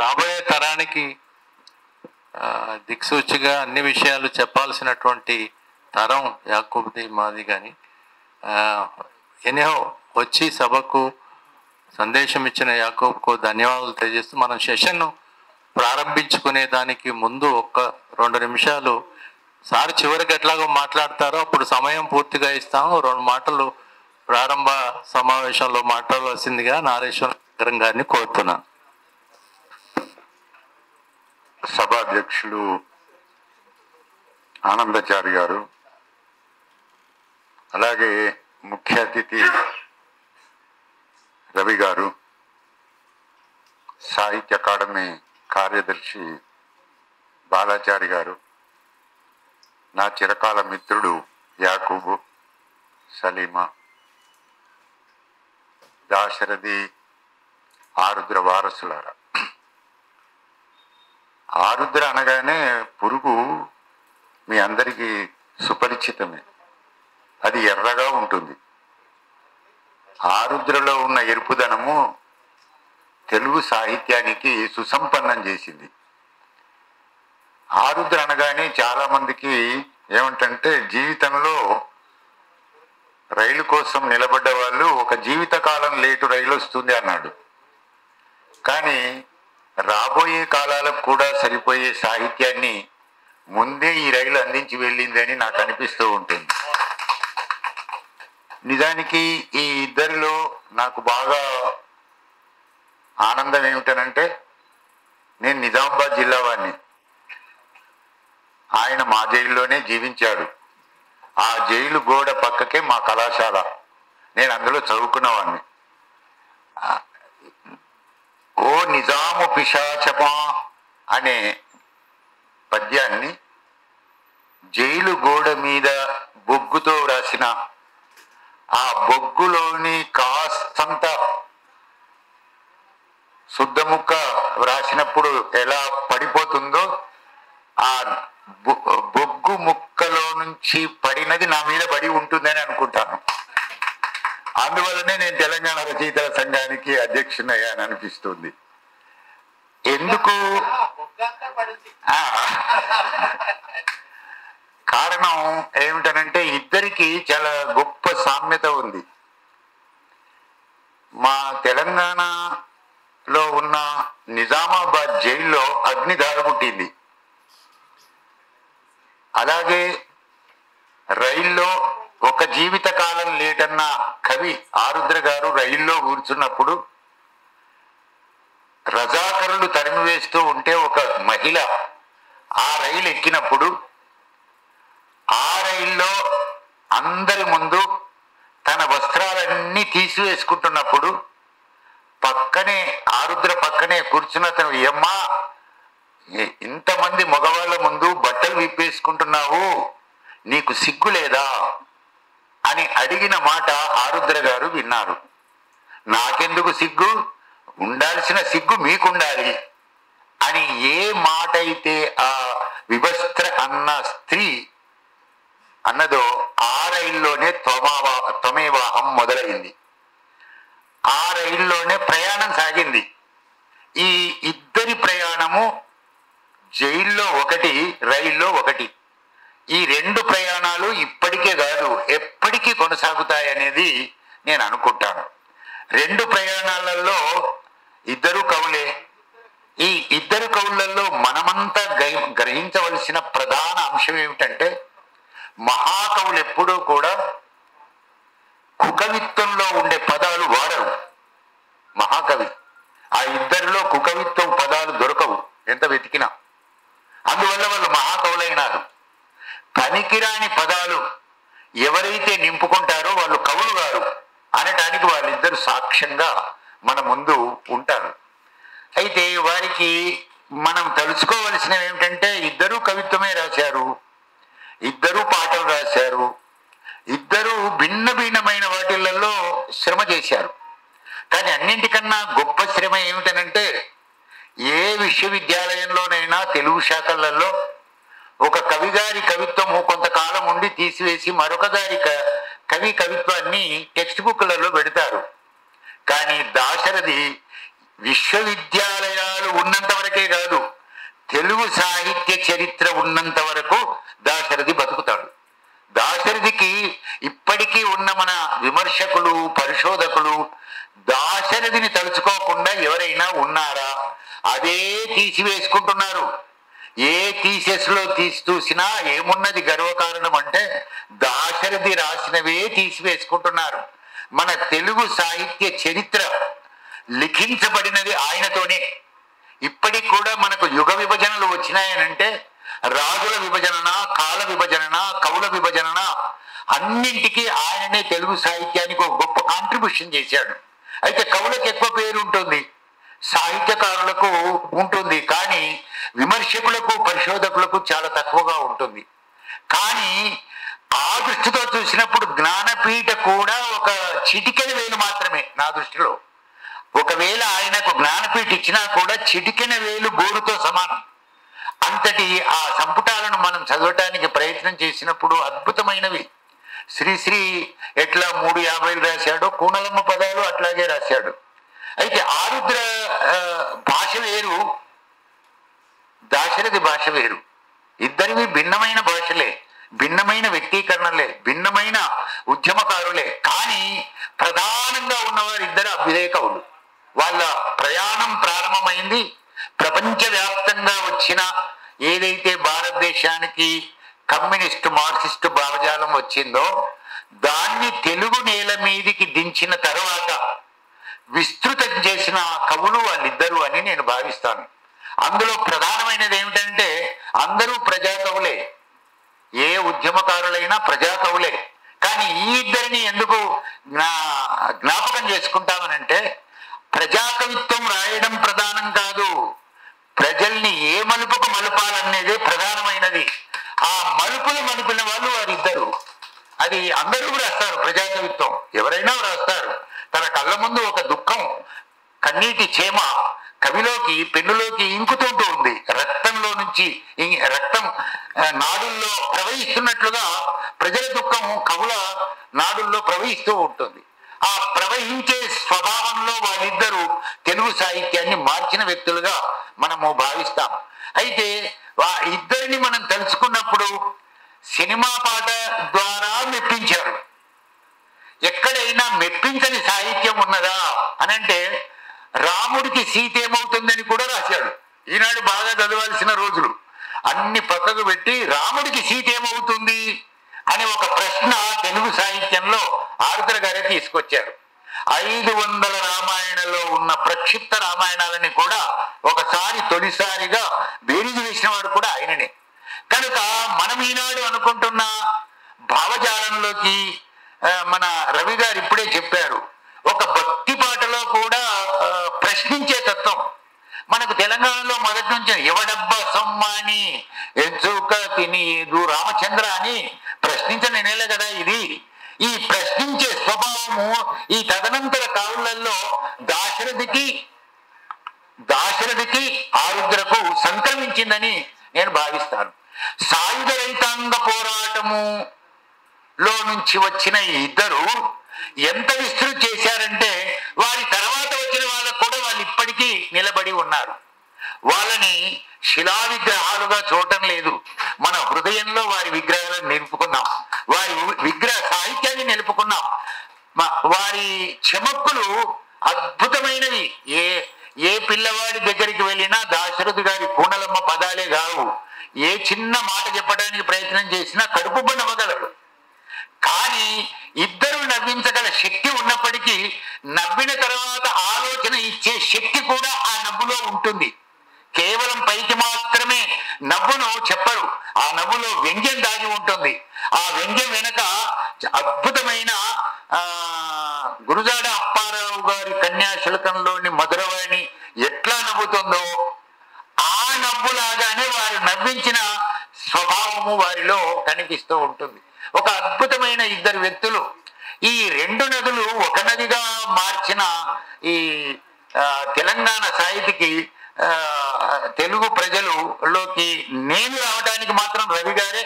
రాబోయే తరానికి దిక్సూచిగా అన్ని విషయాలు చెప్పాల్సినటువంటి తరం యాకూబ్ది మాది. కానీ ఎనిహో వచ్చి సభకు సందేశం ఇచ్చిన యాకూబ్కు ధన్యవాదాలు తెలియజేస్తూ మనం సెషన్ను ప్రారంభించుకునే దానికి ముందు 1-2 నిమిషాలు సార్ చివరికి ఎట్లాగో మాట్లాడతారో అప్పుడు సమయం పూర్తిగా ఇస్తాము. 2 మాటలు ప్రారంభ సమావేశంలో మాట్లాడవలసిందిగా నారేశ్వరం గారిని కోరుతున్నాను. సభాధ్యక్షులు ఆనందాచారి గారు, అలాగే ముఖ్య అతిథి రవి గారు, సాహిత్య అకాడమీ కార్యదర్శి బాలాచారి గారు, నా చిరకాల మిత్రుడు యాకూబు, సలీమా, దాశరథి, ఆరుద్ర వారసులారా. ఆరుద్ర అనగానే పురుగు మీ అందరికీ సుపరిచితమే. అది ఎర్రగా ఉంటుంది. ఆరుద్రలో ఉన్న ఎరుపుదనము తెలుగు సాహిత్యానికి సుసంపన్నం చేసింది. ఆరుద్ర అనగానే చాలా మందికి ఏమిటంటే జీవితంలో రైలు కోసం నిలబడ్డ వాళ్ళు ఒక జీవితకాలం లేటు రైలు వస్తుంది అన్నాడు. కానీ రాబోయే కాలాలకు కూడా సరిపోయే సాహిత్యాన్ని ముందే ఈ రైలు అందించి వెళ్ళిందని నాకు అనిపిస్తూ ఉంటుంది. నిజానికి ఈ ఇద్దరిలో నాకు బాగా ఆనందం ఏమిటనంటే, నేను నిజామాబాద్ జిల్లా వాడిని. ఆయన మా జైల్లోనే జీవించాడు. ఆ జైలు గోడ పక్కకే మా కళాశాల. నేను అందులో చదువుకున్నవాడిని. ఓ నిజాము పిశాచమా అనే పద్యాన్ని జైలు గోడ మీద బొగ్గుతో రాసిన ఆ బొగ్గులోని కాస్తంత శుద్ధముక్క వ్రాసినప్పుడు ఎలా పడిపోతుందో ఆ బొగ్గు ముక్కలో నుంచి పడినది నా మీద పడి ఉంటుందని అనుకుంటాను. అందువల్లనే నేను తెలంగాణ రచయితల సంఘానికి అధ్యక్షుని అయ్యాను అనిపిస్తుంది. ఎందుకు కారణం ఏమిటనంటే ఇద్దరికి చాలా గొప్ప సామ్యత ఉంది. మా తెలంగాణలో ఉన్న నిజామాబాద్ జైల్లో అగ్నిధార పుట్టింది. అలాగే రైల్లో ఒక జీవిత కాలం లేటన్న కవి ఆరుద్ర గారు రైల్లో కూర్చున్నప్పుడు రజాకరులు తరిమివేస్తూ ఉంటే ఒక మహిళ ఆ రైలు ఎక్కినప్పుడు ఆ రైల్లో అందరి ముందు తన వస్త్రాలన్నీ తీసివేసుకుంటున్నప్పుడు పక్కనే ఆరుద్ర పక్కనే కూర్చున్న తను, ఏమ్మా ఇంతమంది మగవాళ్ళ ముందు బట్టలు విప్పేసుకుంటున్నావు, నీకు సిగ్గు లేదా అని అడిగిన మాట ఆరుద్ర గారు విన్నారు. నాకెందుకు సిగ్గు, ఉండాల్సిన సిగ్గు మీకుండాలి అని ఏ మాట అయితే ఆ వివస్త్ర అన్న స్త్రీ అన్నదో ఆ రైల్లోనే త్వమేవాహం మొదలైంది. ఆ రైల్లోనే ప్రయాణం సాగింది. ఈ ఇద్దరి ప్రయాణము జైల్లో ఒకటి, రైల్లో ఒకటి. ఈ 2 ప్రయాణాలు ఇప్పటికే కాదు ఎప్పటికీ కొనసాగుతాయనేది నేను అనుకుంటాను. 2 ప్రయాణాలలో ఇద్దరు కవులే. ఈ ఇద్దరు కవులలో మనమంతా గ్రహించవలసిన ప్రధాన అంశం ఏమిటంటే, మహాకవులు ఎప్పుడూ కూడా కుకవిత్వంలో ఉండే పదాలు వాడరు. మహాకవి ఆ ఇద్దరిలో కుకవిత్వం పదాలు దొరకవు ఎంత వెతికినా. అందువల్ల వాళ్ళు మహాకవులైనారు. పనికిరాని పదాలు ఎవరైతే నింపుకుంటారో వాళ్ళు కవులు గారు అనటానికి వాళ్ళిద్దరు సాక్ష్యంగా మన ముందు ఉంటారు. అయితే వారికి మనం తెలుసుకోవలసినవి ఏమిటంటే, ఇద్దరూ కవిత్వమే రాశారు, ఇద్దరూ పాటలు రాశారు, ఇద్దరూ భిన్న భిన్నమైన వాటిలలో శ్రమ చేశారు. కానీ అన్నింటికన్నా గొప్ప శ్రమ ఏమిటనంటే, ఏ విశ్వవిద్యాలయంలోనైనా తెలుగు శాఖలలో ఒక కవి గారి కవిత్వము కొంతకాలం ఉండి తీసివేసి మరొక గారి కవిత్వాన్ని టెక్స్ట్ బుక్లలో పెడతారు. కానీ దాశరథి విశ్వవిద్యాలయాలు ఉన్నంత చరిత్ర ఉన్నంత వరకు దాశరథి బతుకుతాడు. దాశరథికి ఇప్పటికీ ఉన్న మన విమర్శకులు, పరిశోధకులు దాశరథిని తలుచుకోకుండా ఎవరైనా ఉన్నారా? అదే తీసివేసుకుంటున్నారు. ఏ థీసిస్లో చూసినా ఏమున్నది గర్వకారణం అంటే దాశరథి రాసినవే తీసివేసుకుంటున్నారు. మన తెలుగు సాహిత్య చరిత్ర లిఖించబడినది ఆయనతోనే. ఇప్పటికి కూడా మనకు యుగ విభజనలు వచ్చినాయనంటే రాజుల విభజన, కాల విభజన, కవుల విభజన అన్నింటికీ ఆయననే తెలుగు సాహిత్యానికి ఒక గొప్ప కాంట్రిబ్యూషన్ చేశాడు. అయితే కవులకు ఎక్కువ పేరు ఉంటుంది, సాహిత్యకారులకు ఉంటుంది, కానీ విమర్శకులకు, పరిశోధకులకు చాలా తక్కువగా ఉంటుంది. కానీ ఆ దృష్టితో చూసినప్పుడు జ్ఞానపీఠ కూడా ఒక చిటికెన వేలు మాత్రమే నా దృష్టిలో. ఒకవేళ ఆయనకు జ్ఞానపీఠ ఇచ్చినా కూడా చిటికెన వేలు గోరుతో సమానం. అంతటి ఆ సంపుటాలను మనం చదవటానికి ప్రయత్నం చేసినప్పుడు అద్భుతమైనవి. శ్రీశ్రీ ఎట్లా 350 రాశాడో కూనలమ్మ పదాలు అట్లాగే రాశాడు. అయితే ఆరుద్ర భాష వేరు, దాశరథి భాష వేరు. ఇద్దరివి భిన్నమైన భాషలే, భిన్నమైన వ్యక్తీకరణలే, భిన్నమైన ఉద్యమకారులే. కానీ ప్రధానంగా ఉన్నవారు ఇద్దరు అభ్యుదయ కవులు. వాళ్ళ ప్రయాణం ప్రారంభమైంది ప్రపంచవ్యాప్తంగా వచ్చిన ఏదైతే భారతదేశానికి కమ్యూనిస్టు, మార్క్సిస్టు భావజాలం వచ్చిందో దాన్ని తెలుగు నేల మీదికి దించిన తర్వాత విస్తృతం చేసిన కవులు వాళ్ళిద్దరూ అని నేను భావిస్తాను. అందులో ప్రధానమైనది ఏమిటంటే అందరూ ప్రజా కవులే, ఏ ఉద్యమకారులైనా ప్రజా కవులే. కానీ ఈ ఇద్దరిని ఎందుకు జ్ఞాపకం చేసుకుంటామనంటే ప్రజాకవిత్వం రాయడం ప్రధానం కాదు, ప్రజల్ని ఏ మలుపుకు మలుపాలనేదే ప్రధానమైనది. ఆ మలుపులు మలుపిన వాళ్ళు వారిద్దరు. అది అందరూ రాస్తారు ప్రజాకవిత్వం, ఎవరైనా రాస్తారు. తన కళ్ళ ముందు ఒక దుఃఖం, కన్నీటి చేమ కవిలోకి, పెన్నులోకి ఇంకుతుంటూ ఉంది. రక్తంలో నుంచి రక్తం నాడుల్లో ప్రవహిస్తున్నట్లుగా ప్రజల దుఃఖం కవుల నాడుల్లో ప్రవహిస్తూ ఉంటుంది. ఆ ప్రవహించే స్వభావంలో వాళ్ళిద్దరూ తెలుగు సాహిత్యాన్ని మార్చిన వ్యక్తులుగా మనము భావిస్తాం. అయితే ఆ ఇద్దరిని మనం తెలుసుకున్నప్పుడు సినిమా పాట ద్వారా మెప్పించారు. ఎక్కడైనా మెప్పించని సాహిత్యం ఉన్నదా అనంటే రాముడికి సీత ఏమవుతుందని కూడా రాశాడు. ఈనాడు బాగా చదవాల్సిన రోజులు అన్ని పక్కకు పెట్టి రాముడికి సీత ఏమవుతుంది అనే ఒక ప్రశ్న తెలుగు సాహిత్యంలో ఆరుద్ర గారే తీసుకొచ్చారు. 500 రామాయణంలో ఉన్న ప్రక్షిప్త రామాయణాలని కూడా ఒకసారి తొలిసారిగా బేరీజు వేసిన వాడు కూడా ఆయననే. కనుక మనం ఈనాడు అనుకుంటున్న భావజాలంలోకి మన రవి గారు ఇప్పుడే చెప్పారు, ఒక భక్తి పాటలో కూడా ప్రశ్నించే తత్వం మనకు తెలంగాణలో మొదటి నుంచి ఎవడబ్బా సొమ్మాని ఎంచుక తినిదు రామచంద్ర అని ప్రశ్నించని నేలే కదా ఇది. ఈ ప్రశ్నించే స్వభావము ఈ తదనంతర కావులలో దాశరథికి ఆరుద్రకు సంక్రమించిందని నేను భావిస్తాను. సాయుధ రైతాంగ పోరాటములో నుంచి వచ్చిన ఈ ఇద్దరు ఎంత విస్తృతి చేశారంటే వారి తర్వాత వచ్చిన వాళ్ళకు కూడా వాళ్ళు ఇప్పటికీ నిలబడి ఉన్నారు. వాళ్ళని శిలా విగ్రహాలుగా చూడటం లేదు, మన హృదయంలో వారి విగ్రహాలను నిలుపుకున్నాం, వారి విగ్రహ సాహిత్యాన్ని నిలుపుకున్నాం. వారి చమక్కులు అద్భుతమైనవి. ఏ పిల్లవాడి దగ్గరికి వెళ్ళినా దాశరథి గారి కూనలమ్మ పదాలే కావు. ఏ చిన్న మాట చెప్పడానికి ప్రయత్నం చేసినా కడుపు నవ్వగలరు. కానీ ఇద్దరు నవ్వించగల శక్తి ఉన్నప్పటికీ నవ్విన తర్వాత ఆలోచన ఇచ్చే శక్తి కూడా ఆ నవ్వులో ఉంటుంది. కేవలం పైకి మాత్రమే నవ్వును చెప్పరు, ఆ నవ్వులో వ్యంగ్యం దాగి ఉంటుంది. ఆ వ్యంగ్యం వెనక అద్భుతమైన గురుజాడ అప్పారావు గారి కన్యాశుల్కంలోని మధురవాణి ఎట్లా నవ్వుతుందో ఆ నవ్వులాగానే వారు నవ్వించిన స్వభావము వారిలో కనిపిస్తూ ఉంటుంది. ఒక అద్భుతమైన ఇద్దరు వ్యక్తులు. ఈ రెండు నదులు ఒక నదిగా మార్చిన ఈ తెలంగాణ సాహితికి తెలుగు ప్రజలలోకి నేను రావడానికి మాత్రం రవి గారే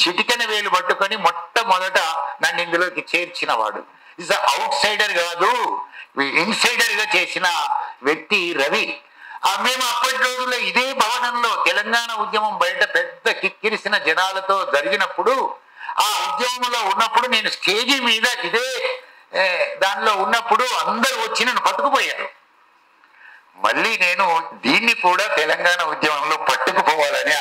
చిటికెన వేలు పట్టుకొని మొట్టమొదట నన్ను ఇందులోకి చేర్చిన వాడు. ఇస్ అవుట్ సైడర్ కాదు, ఇన్సైడర్ గా చేసిన వ్యక్తి రవి. మేము అప్పటి రోజుల్లో ఇదే భవనంలో తెలంగాణ ఉద్యమం బయట పెద్ద కిక్కిరిసిన జనాలతో జరిగినప్పుడు, ఆ ఉద్యమంలో ఉన్నప్పుడు నేను స్టేజీ మీద ఇదే దానిలో ఉన్నప్పుడు అందరూ వచ్చి నన్ను పట్టుకుపోయారు. మళ్ళీ నేను దీన్ని కూడా తెలంగాణ ఉద్యమంలో పట్టుకుపోవాలని